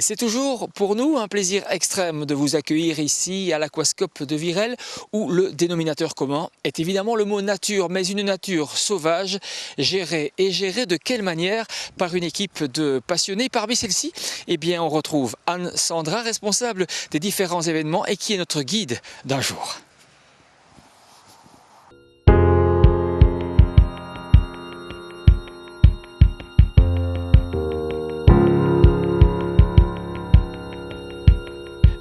C'est toujours pour nous un plaisir extrême de vous accueillir ici à l'Aquascope de Virel où le dénominateur commun est évidemment le mot nature, mais une nature sauvage, gérée. Et gérée de quelle manière? Par une équipe de passionnés. Parmi celles-ci, eh bien, on retrouve Anne Sandra, responsable des différents événements et qui est notre guide d'un jour.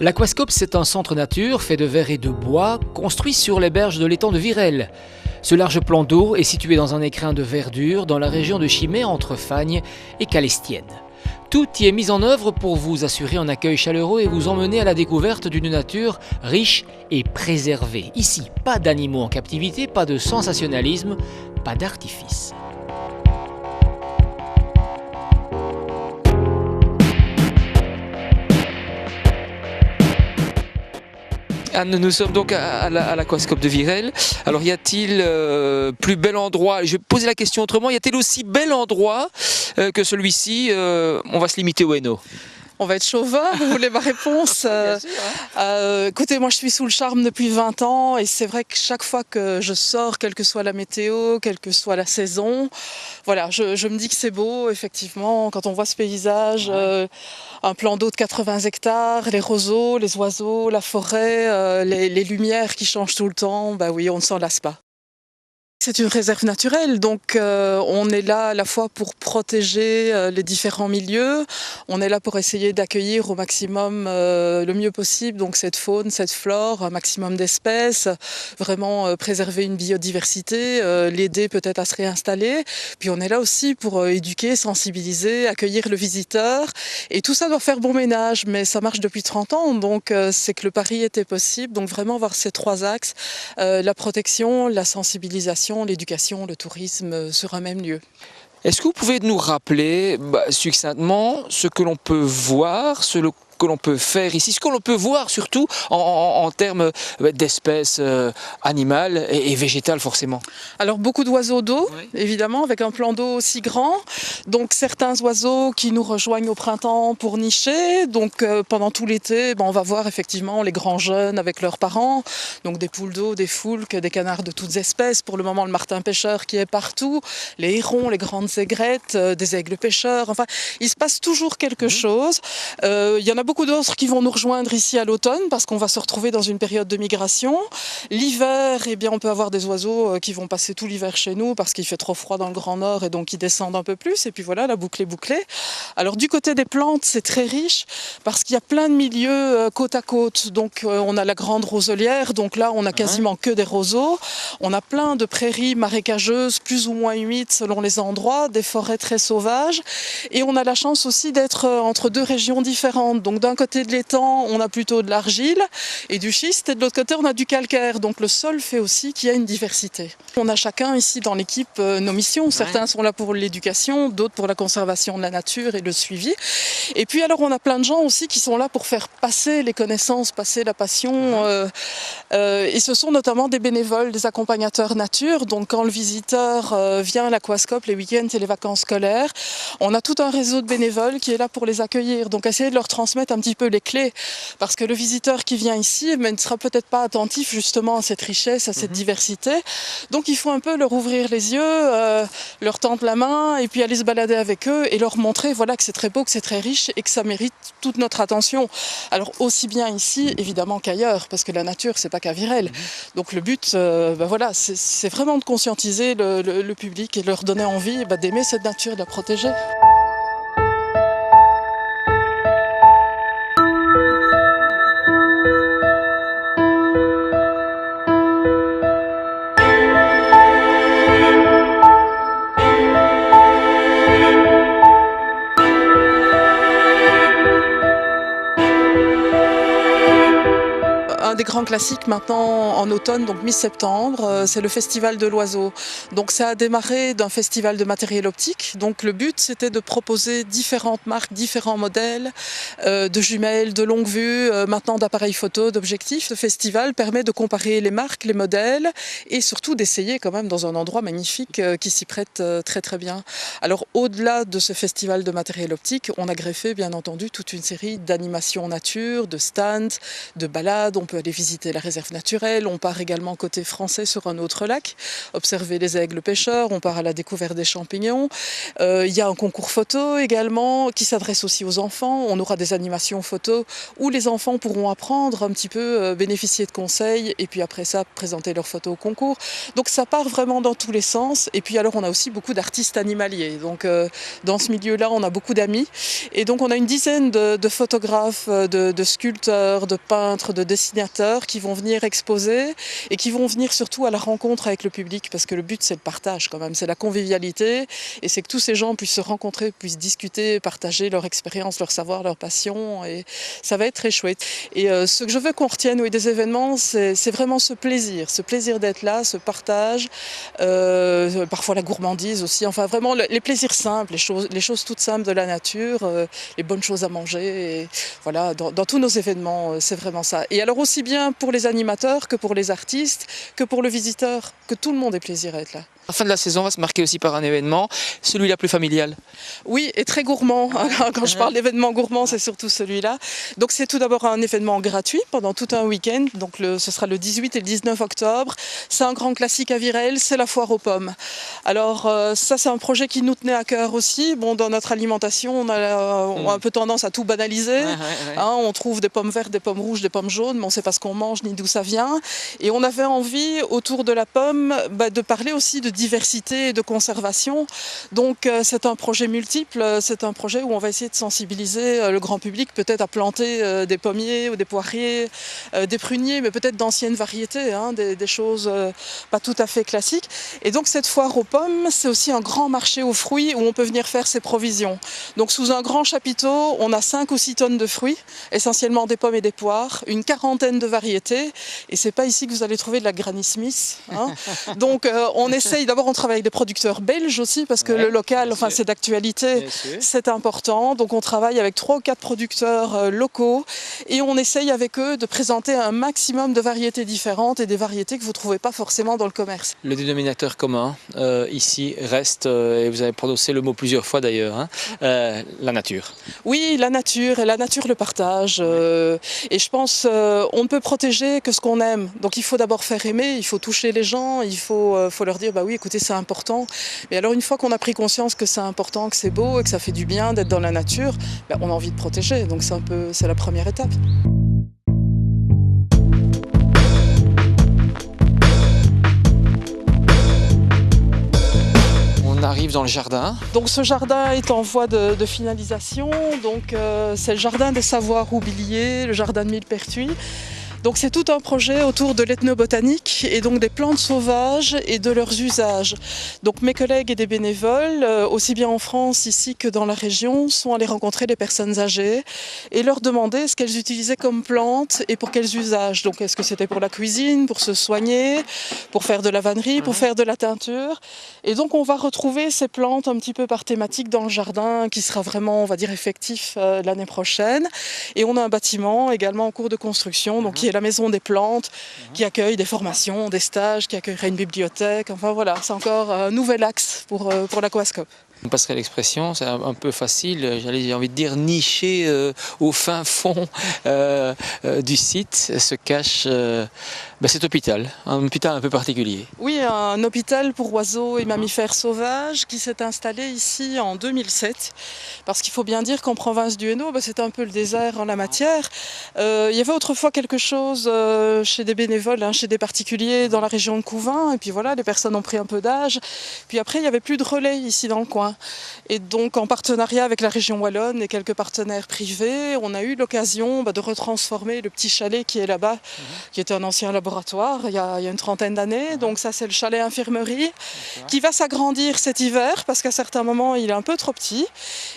L'Aquascope, c'est un centre nature fait de verre et de bois, construit sur les berges de l'étang de Virel. Ce large plan d'eau est situé dans un écrin de verdure dans la région de Chimay entre Fagnes et Calestienne. Tout y est mis en œuvre pour vous assurer un accueil chaleureux et vous emmener à la découverte d'une nature riche et préservée. Ici, pas d'animaux en captivité, pas de sensationnalisme, pas d'artifice. Anne, nous sommes donc à l'Aquascope de Virel. Alors y a-t-il plus bel endroit? Je vais poser la question autrement. Y a-t-il aussi bel endroit que celui-ci? On va se limiter au Hainaut. On va être chauvin, vous voulez ma réponse? Bien sûr, hein. Écoutez, moi je suis sous le charme depuis 20 ans et c'est vrai que chaque fois que je sors, quelle que soit la météo, quelle que soit la saison, voilà, je me dis que c'est beau, effectivement, quand on voit ce paysage, un plan d'eau de 80 hectares, les roseaux, les oiseaux, la forêt, les lumières qui changent tout le temps, bah oui, on ne s'en lasse pas. C'est une réserve naturelle, donc on est là à la fois pour protéger les différents milieux, on est là pour essayer d'accueillir au maximum le mieux possible donc cette faune, cette flore, un maximum d'espèces, vraiment préserver une biodiversité, l'aider peut-être à se réinstaller. Puis on est là aussi pour éduquer, sensibiliser, accueillir le visiteur et tout ça doit faire bon ménage, mais ça marche depuis 30 ans donc c'est que le pari était possible, donc vraiment voir ces trois axes, la protection, la sensibilisation, l'éducation, le tourisme sur un même lieu. Est-ce que vous pouvez nous rappeler succinctement ce que l'on peut voir, ce que l'on peut faire ici, ce que l'on peut voir surtout en termes d'espèces animales et végétales forcément? Alors beaucoup d'oiseaux d'eau, Oui. évidemment, avec un plan d'eau aussi grand. Donc certains oiseaux qui nous rejoignent au printemps pour nicher. Donc pendant tout l'été, on va voir effectivement les grands jeunes avec leurs parents. Donc des poules d'eau, des foulques, des canards de toutes espèces. Pour le moment, le martin pêcheur qui est partout, les hérons, les grandes aigrettes, des aigles pêcheurs. Enfin, il se passe toujours quelque chose. Il y en a beaucoup d'autres qui vont nous rejoindre ici à l'automne parce qu'on va se retrouver dans une période de migration. L'hiver, eh bien, on peut avoir des oiseaux qui vont passer tout l'hiver chez nous parce qu'il fait trop froid dans le Grand Nord et donc ils descendent un peu plus. Et puis voilà, la boucle est bouclée. Alors du côté des plantes, c'est très riche parce qu'il y a plein de milieux côte à côte. Donc on a la grande roselière, donc là on a quasiment que des roseaux. On a plein de prairies marécageuses, plus ou moins humides selon les endroits, des forêts très sauvages. Et on a la chance aussi d'être entre deux régions différentes. Donc d'un côté de l'étang, on a plutôt de l'argile et du schiste, et de l'autre côté, on a du calcaire. Donc le sol fait aussi qu'il y a une diversité. On a chacun ici dans l'équipe nos missions. Certains sont là pour l'éducation, d'autres pour la conservation de la nature et le suivi. Et puis alors, on a plein de gens aussi qui sont là pour faire passer les connaissances, passer la passion. Et ce sont notamment des bénévoles, des accompagnateurs nature. Donc quand le visiteur vient à l'Aquascope les week-ends et les vacances scolaires, on a tout un réseau de bénévoles qui est là pour les accueillir. Donc essayer de leur transmettre un petit peu les clés. Parce que le visiteur qui vient ici ne sera peut-être pas attentif justement à cette richesse, à cette diversité. Donc il faut un peu leur ouvrir les yeux, leur tendre la main et puis aller se balader avec eux et leur montrer voilà, que c'est très beau, que c'est très riche et que ça mérite toute notre attention. Alors aussi bien ici évidemment qu'ailleurs, parce que la nature c'est pas qu'à Virel. Donc le but voilà, c'est vraiment de conscientiser le public et de leur donner envie d'aimer cette nature, de la protéger. Un des grands classiques maintenant en automne, donc mi-septembre, c'est le Festival de l'Oiseau. Donc ça a démarré d'un festival de matériel optique. Donc le but c'était de proposer différentes marques, différents modèles de jumelles, de longue vue, maintenant d'appareils photo, d'objectifs. Le festival permet de comparer les marques, les modèles et surtout d'essayer quand même dans un endroit magnifique qui s'y prête très très bien. Alors au-delà de ce festival de matériel optique, on a greffé bien entendu toute une série d'animations nature, de stands, de balades. On peut aller visiter la réserve naturelle. On part également côté français sur un autre lac, observer les aigles pêcheurs. On part à la découverte des champignons. Il y a un concours photo également qui s'adresse aussi aux enfants. On aura des animations photo où les enfants pourront apprendre un petit peu, bénéficier de conseils et puis après ça présenter leurs photos au concours. Donc ça part vraiment dans tous les sens. Et puis alors on a aussi beaucoup d'artistes animaliers. Donc dans ce milieu-là, on a beaucoup d'amis. Et donc on a une dizaine de photographes, de sculpteurs, de peintres, de dessinateurs qui vont venir exposer et qui vont venir surtout à la rencontre avec le public parce que le but c'est le partage quand même, c'est la convivialité et c'est que tous ces gens puissent se rencontrer, puissent discuter, partager leur expérience, leur savoir, leur passion et ça va être très chouette. Et ce que je veux qu'on retienne des événements, c'est vraiment ce plaisir d'être là, ce partage, parfois la gourmandise aussi, enfin vraiment les plaisirs simples, les choses toutes simples de la nature, les bonnes choses à manger, et voilà, dans tous nos événements, c'est vraiment ça. Et alors aussi bien pour les animateurs que pour les artistes, que pour le visiteur, que tout le monde ait plaisir à être là. La fin de la saison va se marquer aussi par un événement, celui-là plus familial. Oui, et très gourmand. Quand je parle d'événement gourmand, c'est surtout celui-là. Donc c'est tout d'abord un événement gratuit pendant tout un week-end. Donc ce sera le 18 et le 19 octobre. C'est un grand classique à Virel, c'est la foire aux pommes. Alors ça, c'est un projet qui nous tenait à cœur aussi. Bon, dans notre alimentation, on a un peu tendance à tout banaliser. Hein, on trouve des pommes vertes, des pommes rouges, des pommes jaunes, mais on ne sait pas ce qu'on mange ni d'où ça vient. Et on avait envie, autour de la pomme, de parler aussi de diversité et de conservation. Donc c'est un projet multiple, c'est un projet où on va essayer de sensibiliser le grand public peut-être à planter des pommiers ou des poiriers, des pruniers, mais peut-être d'anciennes variétés, hein, des choses pas tout à fait classiques. Et donc cette foire aux pommes, c'est aussi un grand marché aux fruits où on peut venir faire ses provisions. Donc sous un grand chapiteau, on a 5 ou 6 tonnes de fruits, essentiellement des pommes et des poires, une quarantaine de variétés. Et c'est pas ici que vous allez trouver de la Granny Smith. Hein. Donc on essaye. D'abord, on travaille avec des producteurs belges aussi, parce que le local, enfin, c'est d'actualité, c'est important. Donc, on travaille avec 3 ou 4 producteurs locaux et on essaye avec eux de présenter un maximum de variétés différentes et des variétés que vous ne trouvez pas forcément dans le commerce. Le dénominateur commun, ici, reste, et vous avez prononcé le mot plusieurs fois d'ailleurs, hein, la nature. Oui, la nature, et la nature, le partage. Et je pense on ne peut protéger que ce qu'on aime. Donc, il faut d'abord faire aimer, il faut toucher les gens, il faut leur dire, bah oui, écoutez, c'est important. Mais alors, une fois qu'on a pris conscience que c'est important, que c'est beau et que ça fait du bien d'être dans la nature, on a envie de protéger. Donc, c'est la première étape. On arrive dans le jardin. Donc ce jardin est en voie de finalisation. Donc c'est le jardin des savoirs oubliés, le jardin de Millepertuis. Donc c'est tout un projet autour de l'ethnobotanique et donc des plantes sauvages et de leurs usages. Donc mes collègues et des bénévoles, aussi bien en France ici que dans la région, sont allés rencontrer des personnes âgées et leur demander ce qu'elles utilisaient comme plantes et pour quels usages. Donc est-ce que c'était pour la cuisine, pour se soigner, pour faire de la vannerie, pour faire de la teinture. Et donc on va retrouver ces plantes un petit peu par thématique dans le jardin qui sera vraiment, on va dire, effectif l'année prochaine. Et on a un bâtiment également en cours de construction, donc qui est la maison des plantes, qui accueille des formations, des stages, qui accueillera une bibliothèque. Enfin voilà, c'est encore un nouvel axe pour l'Aquascope. On passerait l'expression, c'est un peu facile, j'ai envie de dire niché au fin fond du site se cache cet hôpital, un hôpital un peu particulier. Oui, un hôpital pour oiseaux et mammifères sauvages qui s'est installé ici en 2007. Parce qu'il faut bien dire qu'en province du Hainaut, c'est un peu le désert en la matière. Il y avait autrefois quelque chose chez des bénévoles, chez des particuliers dans la région de Couvin. Et puis voilà, les personnes ont pris un peu d'âge. Puis après, il n'y avait plus de relais ici dans le coin. Et donc, en partenariat avec la région wallonne et quelques partenaires privés, on a eu l'occasion de retransformer le petit chalet qui est là-bas, qui était un ancien laboratoire laboratoire il y a une trentaine d'années. Donc ça, c'est le chalet infirmerie qui va s'agrandir cet hiver parce qu'à certains moments, il est un peu trop petit.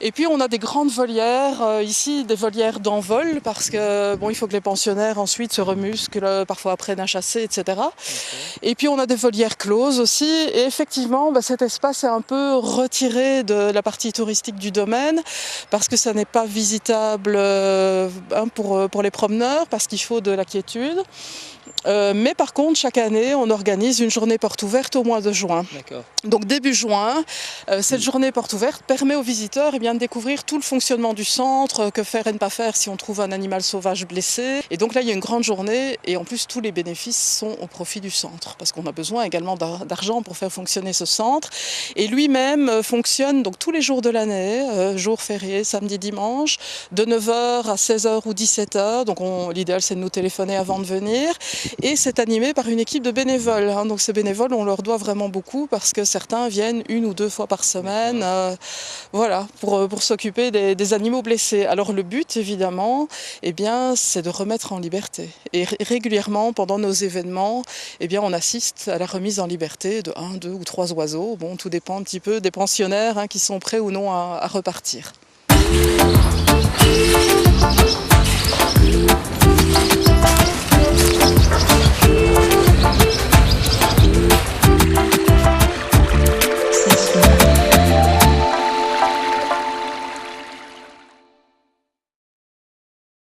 Et puis, on a des grandes volières, ici, des volières d'envol parce que il faut que les pensionnaires ensuite se remusclent, parfois apprennent à chasser, etc. Et puis, on a des volières closes aussi. Et effectivement, cet espace est un peu retiré de la partie touristique du domaine parce que ça n'est pas visitable pour les promeneurs parce qu'il faut de la quiétude. Mais par contre, chaque année, on organise une journée porte ouverte au mois de juin. D'accord. Donc début juin, cette journée porte ouverte permet aux visiteurs de découvrir tout le fonctionnement du centre, que faire et ne pas faire si on trouve un animal sauvage blessé. Et donc là, il y a une grande journée et en plus, tous les bénéfices sont au profit du centre parce qu'on a besoin également d'argent pour faire fonctionner ce centre. Et lui-même fonctionne donc tous les jours de l'année, jours fériés, samedi, dimanche, de 9h à 16h ou 17h. Donc l'idéal, c'est de nous téléphoner avant de venir. Et c'est animé par une équipe de bénévoles. Donc ces bénévoles, on leur doit vraiment beaucoup parce que certains viennent 1 ou 2 fois par semaine pour s'occuper des animaux blessés. Alors le but, évidemment, c'est de remettre en liberté. Et régulièrement, pendant nos événements, on assiste à la remise en liberté de 1, 2 ou 3 oiseaux. Tout dépend un petit peu des pensionnaires qui sont prêts ou non à repartir.